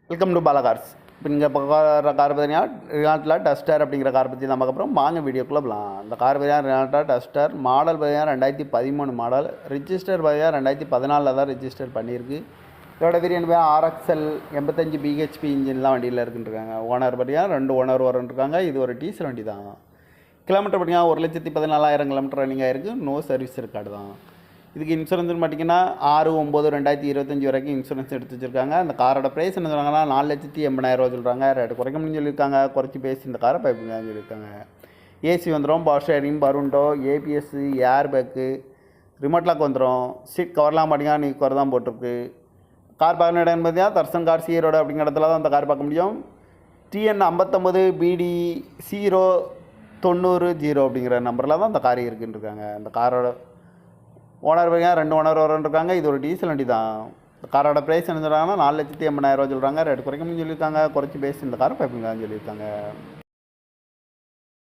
Welcome to Bala cars. இப்போ நீங்கள் பார்க்குற கார் பார்த்தீங்கன்னா ரினால்ட்டில் டஸ்டர் அப்படிங்கிற கார் பற்றி தான் பார்க்க போகிறோம். வாங்க வீடியோக்குள்ளே போகலாம். இந்த கார் பார்த்தீங்கன்னா ரினால்ட்டா டஸ்டர் மாடல் பார்த்தீங்கன்னா 2013 மாடல். ரிஜிஸ்டர் பார்த்தீங்கன்னா 2014 தான் ரிஜிஸ்டர் பண்ணியிருக்கு. இதோட வேரியன்ட் பார்த்தீங்கன்னா ஆர்எக்ஸ்எல் 85 பிஹெச்பி இன்ஜின்லாம் வண்டியில் இருக்குன்றிருக்காங்க. ஓனர் பார்த்தீங்கன்னா 2 ஓனர் வரன்ட்ருக்காங்க. இது ஒரு டீசல் வண்டி தான். கிலோமீட்டர் பார்த்தீங்கன்னா 1,14,000 கிலோமீட்டர் ரன்னிங் ஆகிருக்கு. நோ சர்வீஸ் ரெக்கார்டு தான். இதுக்கு இன்சூரன்ஸ்னு பார்த்தீங்கன்னா 6/9/2025 வரைக்கும் இன்சூரன்ஸ் எடுத்து வச்சுருக்காங்க. அந்த காரோட ப்ரைஸ் என்ன சொல்கிறாங்கன்னா 4,80,000 சொல்கிறாங்க. ரேட்டு குறைக்க முடியும்னு சொல்லியிருக்காங்க. குறைச்சி பேசி இந்த காரை பைப்புங்கன்னு சொல்லியிருக்காங்க. ஏசி வந்துடும், பவர் ஸ்டேரிங், பருண்டோ, ABS, air bag, remote lock வந்துடும். சீட் கவர்லாம் பார்த்தீங்கன்னா நீ கவர் தான் போட்டிருக்கு. கார் பார்க்கணும் இடம் பார்த்தீங்கன்னா தர்சன் கார் ஈரோடு அப்படிங்கிற இடத்துல தான் அந்த கார் பார்க்க முடியும். TN 59 BD 090 அப்படிங்கிற நம்பரில் தான் அந்த கார் இருக்குன்னு இருக்காங்க. அந்த காரோட ஓனர் பார்த்தீங்கன்னா 2 ஓனர் வரன்ட்ருக்காங்க. இது ஒரு டீசல் வண்டி தான். காரோட ப்ரைஸ் என்ன சொல்கிறாங்கன்னா 4,80,000 சொல்கிறாங்க. ரேட்டு குறைக்கணும்னு சொல்லியிருக்காங்க. குறைச்சி பேசி இந்த காரை பைப்புங்கன்னு சொல்லியிருக்காங்க.